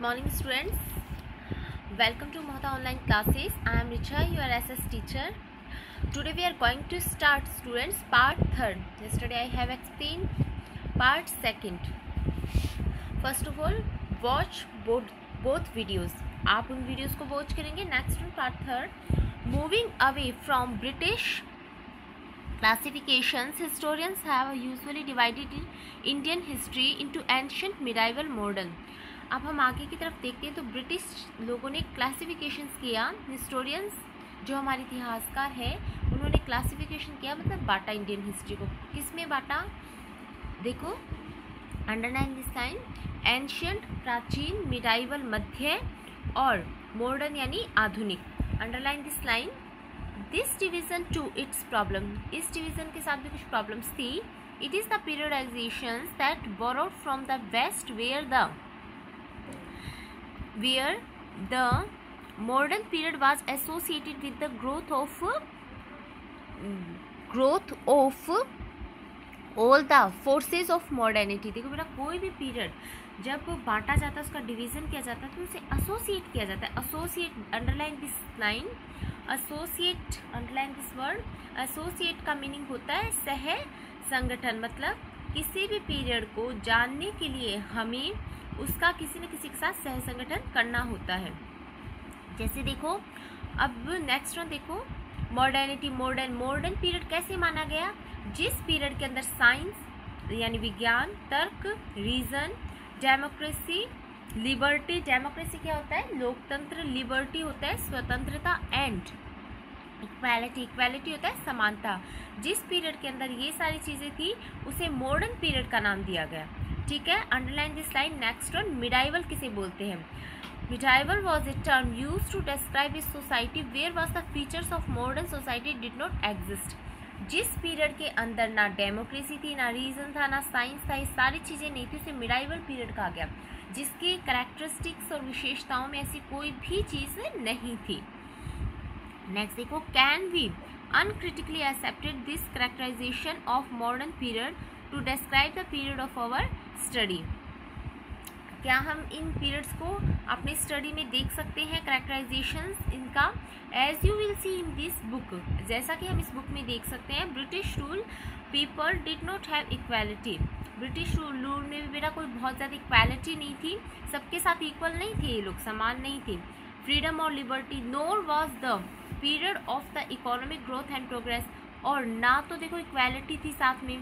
morning students, welcome to Mohta online classes. I am Richa, your SS teacher. Today we are going to start students part 3rd. Yesterday I have explained part 2nd. First of all, watch both videos. आप उन videos को watch करेंगे. Next one part 3rd. Moving away from British classifications, historians have usually divided Indian history into ancient, medieval, modern. अब हम आगे की तरफ देखते हैं तो ब्रिटिश लोगों ने क्लासिफिकेशंस किया. हिस्टोरियंस जो हमारे इतिहासकार है उन्होंने क्लासिफिकेशन किया, मतलब बांटा इंडियन हिस्ट्री को. किस में बांटा? देखो, अंडरलाइन दिस लाइन. एंशियंट प्राचीन, मिडाइवल मध्य और मॉडर्न यानी आधुनिक. Underline this line. This division to its problem. इस डिवीजन के साथ भी कुछ प्रॉब्लम्स थी. It is the periodizations that borrowed from the west where the modern period was associated with the growth of all the forces of modernity. देखो बेटा, कोई भी पीरियड जब बांटा जाता है, उसका डिवीज़न किया जाता है तो उसे एसोसिएट किया जाता है. Associate, underline this line. Associate, underline this word. Associate का मीनिंग होता है सह संगठन. मतलब किसी भी पीरियड को जानने के लिए हमें उसका किसी न किसी के साथ सह संगठन करना होता है. जैसे देखो, अब नेक्स्ट वन देखो, मॉडर्निटी. मॉडर्न पीरियड कैसे माना गया? जिस पीरियड के अंदर साइंस यानी विज्ञान, तर्क, रीजन, डेमोक्रेसी, लिबर्टी. डेमोक्रेसी क्या होता है? लोकतंत्र. लिबर्टी होता है स्वतंत्रता. एंड इक्वालिटी होता है समानता. जिस पीरियड के अंदर ये सारी चीज़ें थी उसे मॉडर्न पीरियड का नाम दिया गया. ठीक है, underline this line. Next one, medieval किसे बोलते हैं? Medieval was a term use to describe a society where was the features of modern society did not exist. जिस पीरियड के अंदर ना डेमोक्रेसी थी, ना रीजन था, ना साइंस था, ये सारी चीज़ें नहीं थी, उसे मिडाइवल पीरियड कहा गया. जिसके कैरेक्टरिस्टिक्स और विशेषताओं में ऐसी कोई भी चीज़ नहीं थी. नेक्स्ट देखो, can we uncritically accepted this characterization of modern period to describe the period of our study. क्या हम इन पीरियड्स को अपने स्टडी में देख सकते हैं? कैरेक्टराइजेशंस इनका, as you will see in this book. जैसा कि हम इस बुक में देख सकते हैं, British rule people did not have equality. British rule में भी बेटा कोई बहुत ज़्यादा इक्वालिटी नहीं थी. सबके साथ इक्वल नहीं थे, ये लोग समान नहीं थे. फ्रीडम और liberty. NOR was the period of the economic growth and progress. और ना तो देखो इक्वालिटी थी साथ में,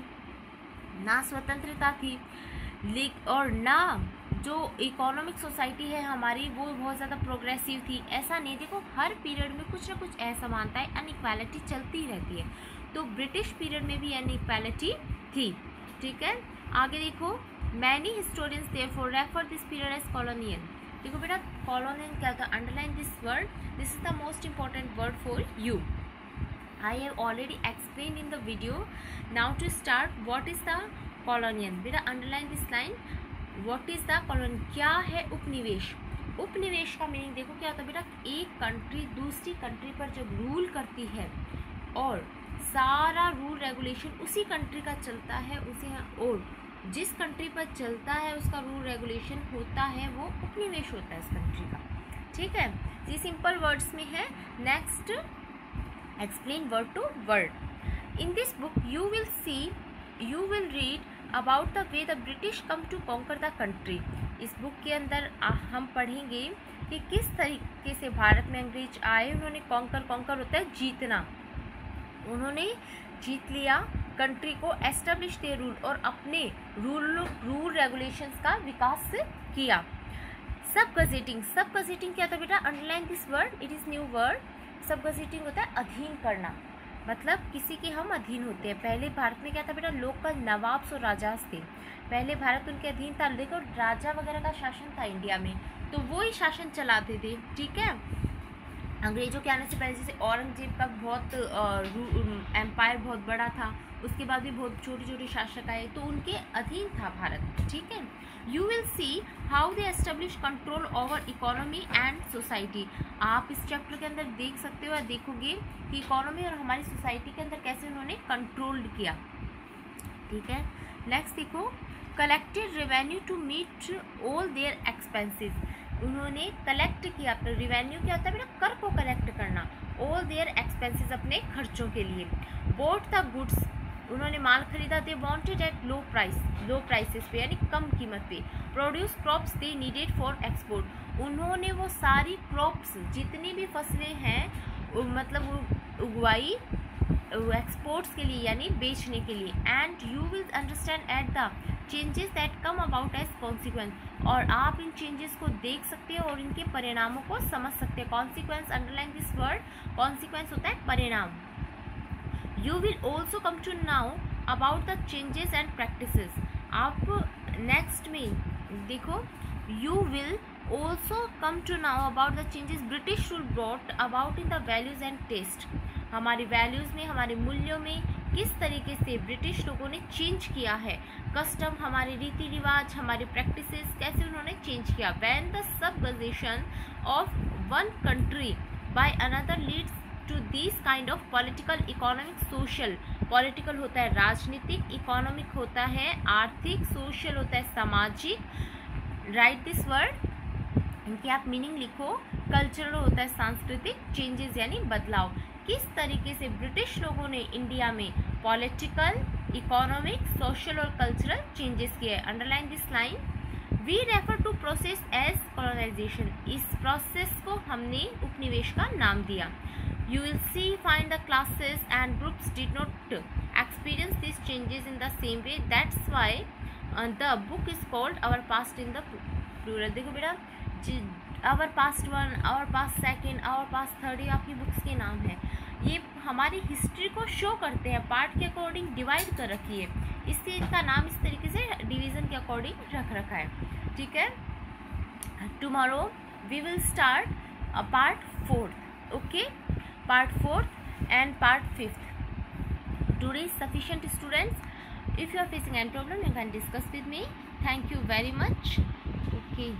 ना स्वतंत्रता थी, और ना जो इकोनॉमिक सोसाइटी है हमारी वो बहुत ज़्यादा प्रोग्रेसिव थी. ऐसा नहीं. देखो, हर पीरियड में कुछ ना कुछ असमानताएं, अनइक्वालिटी चलती रहती है. तो ब्रिटिश पीरियड में भी अनइक्वालिटी थी. ठीक है, आगे देखो, many historians therefore refer this period as colonial. देखो बेटा, कॉलोनियल क्या होता है? Underline this word. This is the most important word for you. I have already explained in the video. Now to start, what is the colonial? बेटा underline this line. What is the colonial? क्या है उपनिवेश? उपनिवेश का meaning देखो क्या होता है बेटा? एक कंट्री दूसरी कंट्री पर जब रूल करती है और सारा रूल रेगुलेशन उसी कंट्री का चलता है, उसे, और जिस कंट्री पर चलता है उसका रूल रेगुलेशन होता है, वो उपनिवेश होता है उस कंट्री का. ठीक है, ये सिंपल वर्ड्स में है. Next, explain word to word. In this book you will read about the way the British come to conquer the country. इस बुक के अंदर हम पढ़ेंगे कि किस तरीके से भारत में अंग्रेज आए. उन्होंने कॉन्कर होता है जीतना. उन्होंने जीत लिया कंट्री को, एस्टेब्लिश दे रूल, और अपने रूल रेगुलेशंस का विकास किया. सब गजेटिंग क्या था बेटा? Underline this word. It is new word. सब गजेटिंग होता है अधीन करना, मतलब किसी के हम अधीन होते हैं. पहले भारत में क्या था बेटा? लोकल नवाब्स और राजास थे. पहले भारत उनके अधीन था. देखो, राजा वगैरह का शासन था इंडिया में, तो वो ही शासन चलाते थे. ठीक है, अंग्रेजों के आने से पहले जैसे औरंगजेब का बहुत एम्पायर बहुत बड़ा था, उसके बाद भी बहुत छोटे छोटे शासक आए, तो उनके अधीन था भारत. ठीक है, you will see how they establish control over economy and society. आप इस चैप्टर के अंदर देख सकते हो या देखोगे कि इकोनॉमी और हमारी सोसाइटी के अंदर कैसे उन्होंने कंट्रोल किया. ठीक है, नेक्स्ट देखो, collected revenue to meet all their expenses. उन्होंने कलेक्ट किया, रिवेन्यू क्या होता है बेटा, कर को कलेक्ट करना, ऑल देयर एक्सपेंसेस, अपने खर्चों के लिए। बोट द गुड्स, उन्होंने माल खरीदा, they wanted at low prices पे, यानी कम कीमत पे। Produce crops they needed for export, उन्होंने वो सारी क्रॉप्स, जितनी भी फसलें हैं मतलब उगवाई एक्सपोर्ट्स के लिए, यानी बेचने के लिए। And you will understand at the changes that come about as consequence, और आप इन चेंजेस को देख सकते हैं और इनके परिणामों को समझ सकते हैं। Consequence, underline this word, consequence होता है परिणाम। You will also come to know about the changes and practices, आप नेक्स्ट में देखो, you will also come to know about the changes British rule brought about in the values and taste, हमारी values में, हमारे मूल्यों में किस तरीके से ब्रिटिश लोगों ने चेंज किया है, कस्टम, हमारे रीति रिवाज, हमारे प्रैक्टिसेस कैसे उन्होंने चेंज किया। When the subjugation of one country by another leads to this kind of political, economic, social, political होता है राजनीतिक, इकोनॉमिक होता है आर्थिक, सोशल होता है सामाजिक, राइट दिस वर्ड, इनकी आप मीनिंग लिखो। कल्चरल होता है सांस्कृतिक, चेंजेस यानी बदलाव। किस तरीके से ब्रिटिश लोगों ने इंडिया में पॉलिटिकल, इकोनॉमिक, सोशल और कल्चरल चेंजेस किए। Underline this line. We refer to process as colonisation, इस प्रोसेस को हमने उपनिवेश का नाम दिया। You will see find the classes and groups did not experience this changes in the same way, that's why the book is called our past in the plural. देखो बेटा, our past one, our past second, our past third, ये आपकी books के नाम है। ये हमारी history को शो करते हैं, पार्ट के अकॉर्डिंग डिवाइड कर रखी है, इससे इनका नाम इस तरीके से डिवीज़न के अकॉर्डिंग रख रखा है, ठीक है। Tomorrow we will start part 4, okay, part 4 and part 5. Today is sufficient, students. If you are facing any problem, you can discuss with me. Thank you very much. Okay.